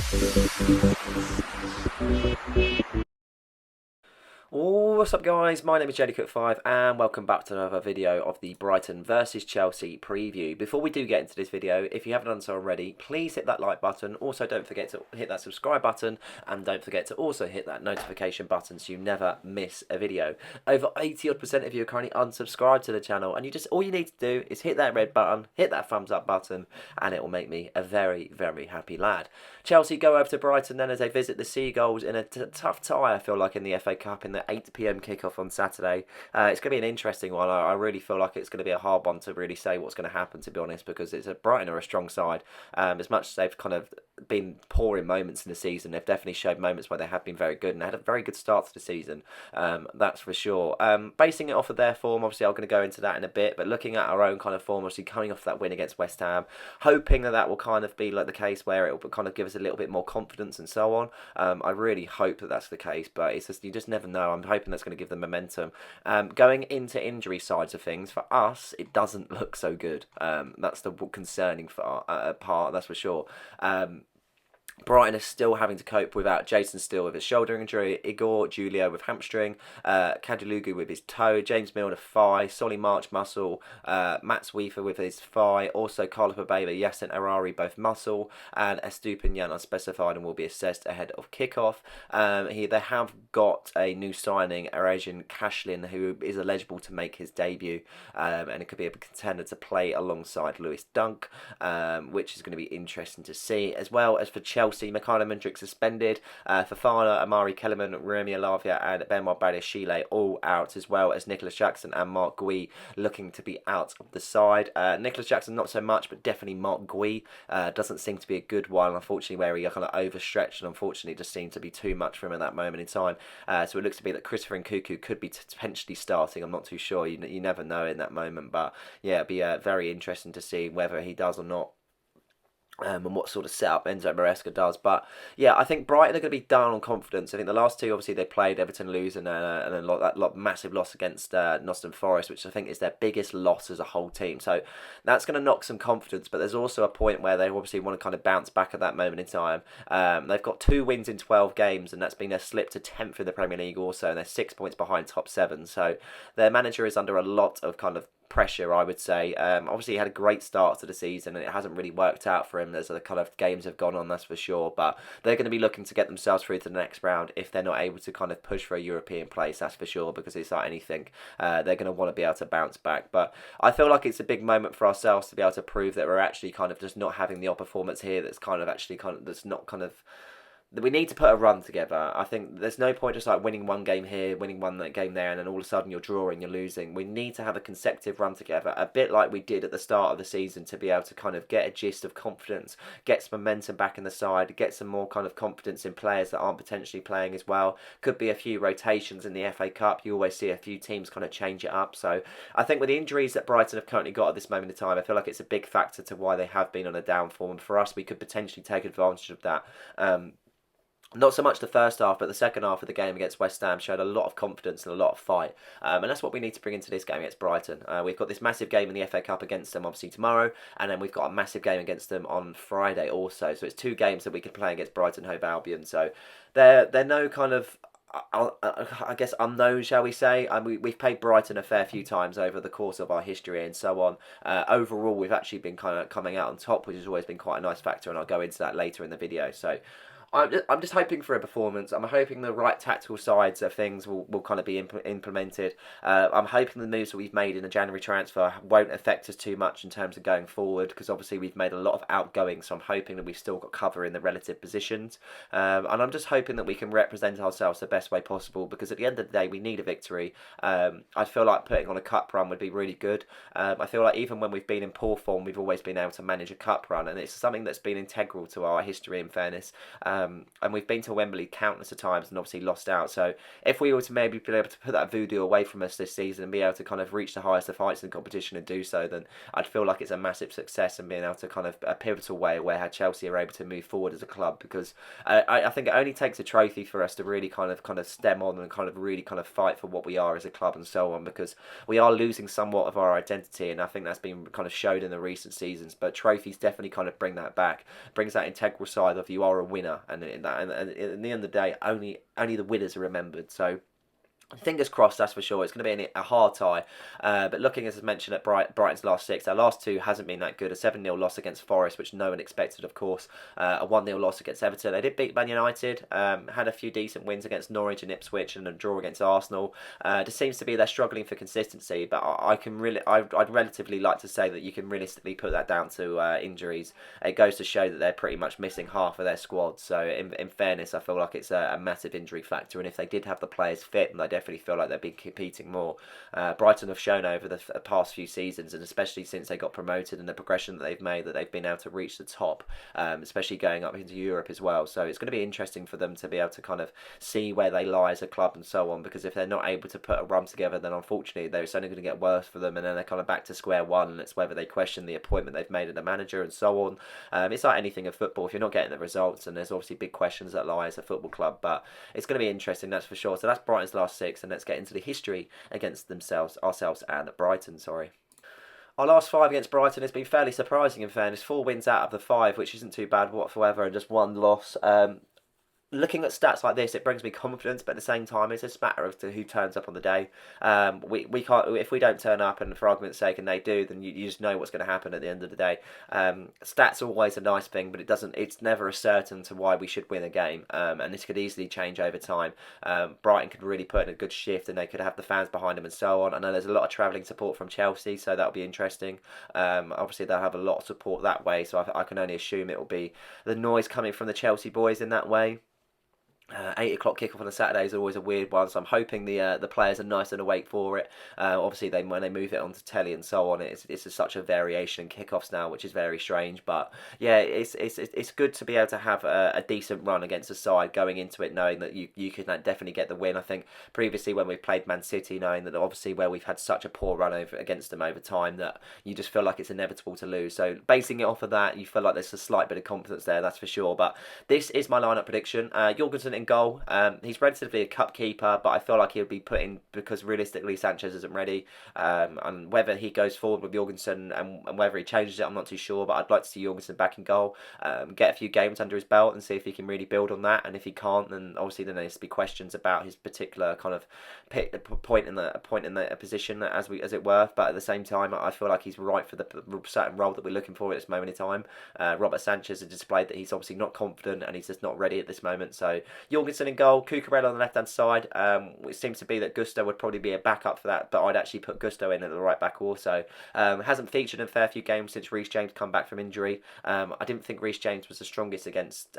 What's up guys, my name is Jellycut5 and welcome back to another video of the Brighton versus Chelsea preview. Before we do get into this video, if you haven't done so already, please hit that like button. Also don't forget to hit that subscribe button and don't forget to also hit that notification button so you never miss a video. Over 80% of you are currently unsubscribed to the channel and all you need to do is hit that red button, hit that thumbs up button and it will make me a very, very happy lad. Chelsea go over to Brighton then as they visit the Seagulls in a tough tie, I feel like, in the FA Cup in the 8 p.m. kickoff on Saturday. It's going to be an interesting one. I really feel like it's going to be a hard one to really say what's going to happen, to be honest, because Brighton are a strong side. As much as they've kind of been poor in moments in the season, they've definitely showed moments where they have been very good and they had a very good start to the season. That's for sure. Basing it off of their form, obviously I'm going to go into that in a bit, but looking at our own kind of form, obviously coming off that win against West Ham, hoping that will kind of be like the case where it will kind of give us a little bit more confidence and so on. I really hope that that's the case, but it's just, you just never know. I'm hoping that's going to give them momentum. Going into injury sides of things, for us, it doesn't look so good. That's the concerning part, that's for sure. Brighton is still having to cope without Jason Steele with his shoulder injury, Igor Julio with hamstring, Kadilugu with his toe, James Milner thigh, Solly March muscle, Mats Weaver with his thigh, also Carlos Babeba, Yassin Arari both muscle, and Estupinian unspecified and will be assessed ahead of kickoff. They have got a new signing, Arajan Kashlin, who is eligible to make his debut, and it could be a contender to play alongside Lewis Dunk, which is going to be interesting to see, as well as for Chelsea. Mikhailo Mudryk suspended, Fofana, Amari Kellerman, Remy Lavia and Benoit Badiashile all out, as well as Nicholas Jackson and Mark Gui looking to be out of the side. Nicholas Jackson not so much, but definitely Mark Gui doesn't seem to be a good one, unfortunately, where he kind of overstretched and unfortunately just seemed to be too much for him at that moment in time. So it looks to be that Christopher Nkunku could be potentially starting. I'm not too sure. You never know in that moment, but yeah, it'd be very interesting to see whether he does or not. And what sort of setup Enzo Maresca does. But yeah, I think Brighton are going to be down on confidence. I think the last two, obviously, they played Everton losing and that massive loss against Nottingham Forest, which I think is their biggest loss as a whole team. So that's going to knock some confidence. But there's also a point where they obviously want to kind of bounce back at that moment in time. They've got 2 wins in 12 games, and that's been a slip to 10th in the Premier League also, and they're 6 points behind top 7. So their manager is under a lot of kind of pressure, I would say. Obviously, he had a great start to the season, and it hasn't really worked out for him as the kind of games have gone on, that's for sure. But they're going to be looking to get themselves through to the next round if they're not able to kind of push for a European place, that's for sure, because it's like anything. They're going to want to be able to bounce back. But I feel like it's a big moment for ourselves to be able to prove that we're actually kind of just not having the odd performance here that's kind of actually kind of, that's not kind of, we need to put a run together. I think there's no point just like winning one game here, winning one game there, and then all of a sudden you're drawing, you're losing. We need to have a consecutive run together, a bit like we did at the start of the season, to be able to kind of get a gist of confidence, get some momentum back in the side, get some more kind of confidence in players that aren't potentially playing as well. Could be a few rotations in the FA Cup. You always see a few teams kind of change it up. So I think with the injuries that Brighton have currently got at this moment in time, I feel like it's a big factor to why they have been on a downfall. And for us, we could potentially take advantage of that. Not so much the first half, but the second half of the game against West Ham showed a lot of confidence and a lot of fight. And that's what we need to bring into this game against Brighton. We've got this massive game in the FA Cup against them, obviously, tomorrow. And then we've got a massive game against them on Friday also. So it's 2 games that we can play against Brighton Hove Albion. So they're no kind of, I guess, unknown, shall we say. We've played Brighton a fair few times over the course of our history and so on. Overall, we've actually been kind of coming out on top, which has always been quite a nice factor. And I'll go into that later in the video. So I'm just hoping for a performance. I'm hoping the right tactical sides of things will kind of be implemented. I'm hoping the moves that we've made in the January transfer won't affect us too much in terms of going forward, because obviously we've made a lot of outgoing, so I'm hoping that we've still got cover in the relative positions. And I'm just hoping that we can represent ourselves the best way possible, because at the end of the day, we need a victory. I feel like putting on a cup run would be really good. I feel like even when we've been in poor form, we've always been able to manage a cup run, and it's something that's been integral to our history, in fairness. and we've been to Wembley countless of times and obviously lost out. So if we were to maybe be able to put that voodoo away from us this season and be able to kind of reach the highest of heights in the competition and do so, then I'd feel like it's a massive success and being able to kind of a pivotal way where how Chelsea are able to move forward as a club, because I think it only takes a trophy for us to really kind of stem on and kind of really kind of fight for what we are as a club and so on, because we are losing somewhat of our identity, and I think that's been kind of showed in the recent seasons. But trophies definitely kind of bring that back, brings that integral side of you are a winner, and in that, and at the end of the day, only the winners are remembered. So fingers crossed, that's for sure. It's going to be a hard tie. But looking, as I mentioned, at Brighton's last six, their last two hasn't been that good. A 7-0 loss against Forest, which no one expected, of course. A 1-0 loss against Everton. They did beat Man United. Had a few decent wins against Norwich and Ipswich, and a draw against Arsenal. Just seems to be they're struggling for consistency. But I'd relatively like to say that you can realistically put that down to injuries. It goes to show that they're pretty much missing half of their squad. So in fairness, I feel like it's a massive injury factor. And if they did have the players fit, and they definitely feel like they've been competing more. Brighton have shown over the past few seasons, and especially since they got promoted and the progression that they've made, that they've been able to reach the top, especially going up into Europe as well. So it's going to be interesting for them to be able to kind of see where they lie as a club and so on, because if they're not able to put a run together, then unfortunately it's only going to get worse for them, and then they're kind of back to square one, and it's whether they question the appointment they've made of the manager and so on. It's like anything in football. If you're not getting the results, and there's obviously big questions that lie as a football club, but it's going to be interesting, that's for sure. So that's Brighton's last six, and let's get into the history against ourselves and Brighton. Our last five against Brighton has been fairly surprising, in fairness. 4 wins out of the 5, which isn't too bad whatsoever, and just 1 loss. Looking at stats like this, it brings me confidence, but at the same time, it's a matter of who turns up on the day. We can't, if we don't turn up, and for argument's sake, and they do, then you just know what's going to happen at the end of the day. Stats are always a nice thing, but it's never a certain to why we should win a game, and this could easily change over time. Brighton could really put in a good shift, and they could have the fans behind them and so on. I know there's a lot of travelling support from Chelsea, so that'll be interesting. Obviously, they'll have a lot of support that way, so I can only assume it will be the noise coming from the Chelsea boys in that way. 8 o'clock kickoff on a Saturday is always a weird one, so I'm hoping the players are nice and awake for it. Obviously, when they move it onto telly and so on, it's such a variation in kickoffs now, which is very strange. But yeah, it's good to be able to have a decent run against a side going into it, knowing that you can definitely get the win. I think previously when we've played Man City, knowing that obviously where we've had such a poor run against them over time, that you just feel like it's inevitable to lose. So basing it off of that, you feel like there's a slight bit of confidence there, that's for sure. But this is my lineup prediction. Jorgensen in goal. He's relatively a cup keeper, but I feel like he'll be put in because realistically Sanchez isn't ready. And whether he goes forward with Jorgensen and whether he changes it, I'm not too sure. But I'd like to see Jorgensen back in goal, get a few games under his belt, and see if he can really build on that. And if he can't, then obviously there needs to be questions about his particular kind of point in the position, as it were. But at the same time, I feel like he's right for the certain role that we're looking for at this moment in time. Robert Sanchez has displayed that he's obviously not confident and he's just not ready at this moment. So Jorgensen in goal, Cucurella on the left hand side. It seems to be that Gusto would probably be a backup for that, but I'd actually put Gusto in at the right back also. Hasn't featured in a fair few games since Reece James come back from injury. I didn't think Reece James was the strongest against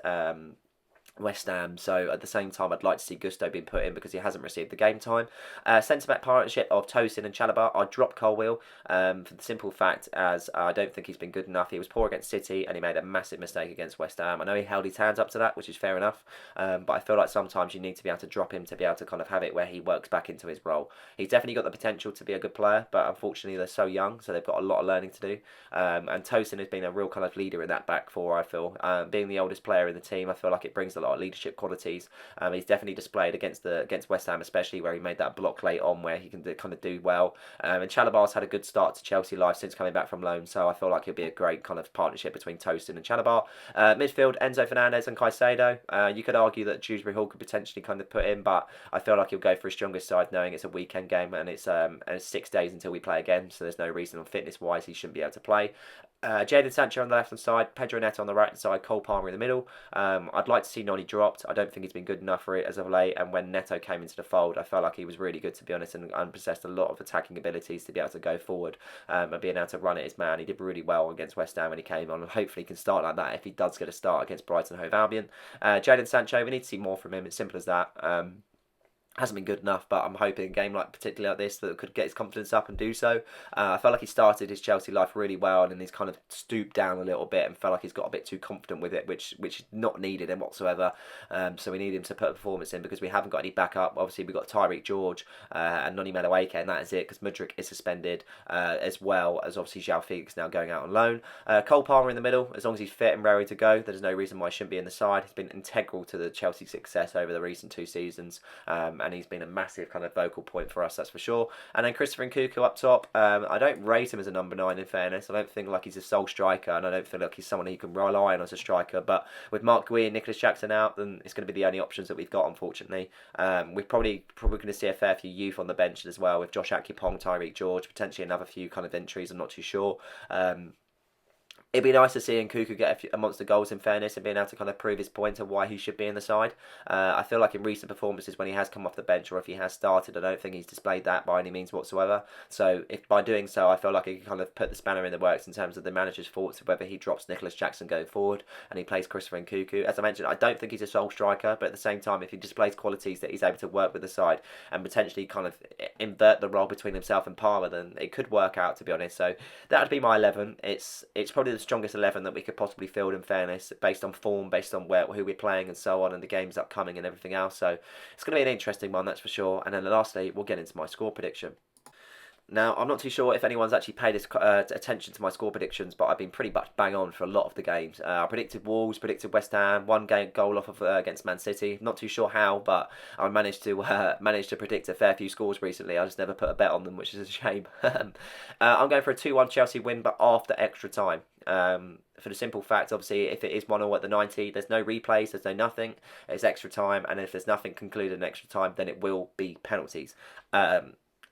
West Ham, so at the same time I'd like to see Gusto being put in because he hasn't received the game time. Centre-back partnership of Tosin and Chalobah. I dropped Colwill for the simple fact as I don't think he's been good enough. He was poor against City and he made a massive mistake against West Ham. I know he held his hands up to that, which is fair enough, but I feel like sometimes you need to be able to drop him to be able to kind of have it where he works back into his role. He's definitely got the potential to be a good player, but unfortunately they're so young, so they've got a lot of learning to do. And Tosin has been a real kind of leader in that back four, I feel. Being the oldest player in the team, I feel like it brings a lot of leadership qualities. He's definitely displayed against West Ham, especially where he made that block late on where he can kind of do well. And Chalobah's had a good start to Chelsea life since coming back from loan, so I feel like it'll be a great kind of partnership between Tosin and Chalobah. Midfield, Enzo Fernandez and Caicedo. You could argue that Dewsbury Hall could potentially kind of put in, but I feel like he'll go for his strongest side, knowing it's a weekend game and it's 6 days until we play again, so there's no reason on fitness wise he shouldn't be able to play. Jadon Sancho on the left hand side, Pedro Neto on the right hand side, Cole Palmer in the middle. I'd like to see Noni dropped. I don't think he's been good enough for it as of late, and when Neto came into the fold, I felt like he was really good, to be honest, and possessed a lot of attacking abilities to be able to go forward and being able to run at his man. He did really well against West Ham when he came on, and hopefully he can start like that if he does get a start against Brighton and Hove Albion. Jadon Sancho, we need to see more from him. It's simple as that. Hasn't been good enough, but I'm hoping a game like particularly like this that could get his confidence up and do so. I felt like he started his Chelsea life really well, and he's kind of stooped down a little bit and felt like he's got a bit too confident with it, which is not needed in whatsoever. So we need him to put a performance in because we haven't got any backup. Obviously, we've got Tyreek George and Noni Madueke, and that is it because Mudryk is suspended, as well as obviously João Felix now going out on loan. Cole Palmer in the middle, as long as he's fit and ready to go, there's no reason why he shouldn't be in the side. He's been integral to the Chelsea success over the recent 2 seasons. And he's been a massive kind of vocal point for us, that's for sure. And then Christopher Nkunku up top. I don't rate him as a number 9, in fairness. I don't think like he's a sole striker, and I don't feel like he's someone you can rely on as a striker. But with Mark Gui and Nicholas Jackson out, then it's going to be the only options that we've got, unfortunately. We're probably going to see a fair few youth on the bench as well, with Josh Akupong, Tyreek George, potentially another few kind of entries. I'm not too sure. It'd be nice to see Nkunku get a monster goals, in fairness, and being able to kind of prove his point of why he should be in the side. I feel like in recent performances when he has come off the bench or if he has started, I don't think he's displayed that by any means whatsoever. So if by doing so, I feel like he can kind of put the spanner in the works in terms of the manager's thoughts of whether he drops Nicholas Jackson going forward and he plays Christopher Nkunku. As I mentioned, I don't think he's a sole striker, but at the same time, if he displays qualities that he's able to work with the side and potentially kind of invert the role between himself and Palmer, then it could work out, to be honest. So that would be my 11. It's probably the strongest 11 that we could possibly field, in fairness, based on form, based on who we're playing and so on, and the games upcoming and everything else. So it's going to be an interesting one, that's for sure. And then lastly, we'll get into my score prediction. Now, I'm not too sure if anyone's actually paid attention to my score predictions, but I've been pretty much bang on for a lot of the games. I predicted Wolves, predicted West Ham, one goal off of against Man City. Not too sure how, but I managed to predict a fair few scores recently. I just never put a bet on them, which is a shame. I'm going for a 2-1 Chelsea win, but after extra time. For the simple fact, obviously, if it is 1-0 at the 90, there's no replays, there's no nothing. It's extra time, and if there's nothing concluded in extra time, then it will be penalties.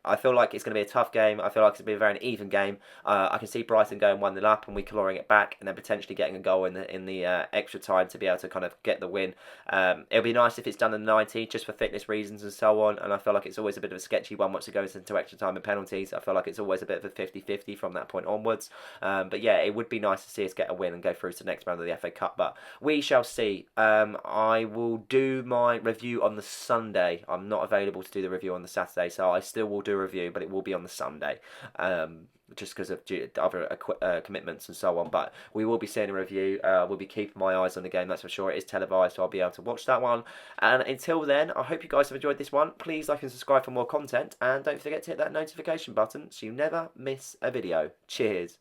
I feel like it's going to be a tough game. I feel like it's going to be a very even game. I can see Brighton going 1-0 up and we clawing it back, and then potentially getting a goal in the extra time to be able to kind of get the win. It'll be nice if it's done in the 90, just for fitness reasons and so on. And I feel like it's always a bit of a sketchy one once it goes into extra time and penalties. I feel like it's always a bit of a 50-50 from that point onwards. But yeah, it would be nice to see us get a win and go through to the next round of the FA Cup. But we shall see. I will do my review on the Sunday. I'm not available to do the review on the Saturday, so I still will do a review, but it will be on the Sunday, just because of other commitments and so on. But we will be seeing a review. We'll be keeping my eyes on the game, that's for sure. It is televised, so I'll be able to watch that one. And until then, I hope you guys have enjoyed this one. Please like and subscribe for more content, and don't forget to hit that notification button so you never miss a video. Cheers.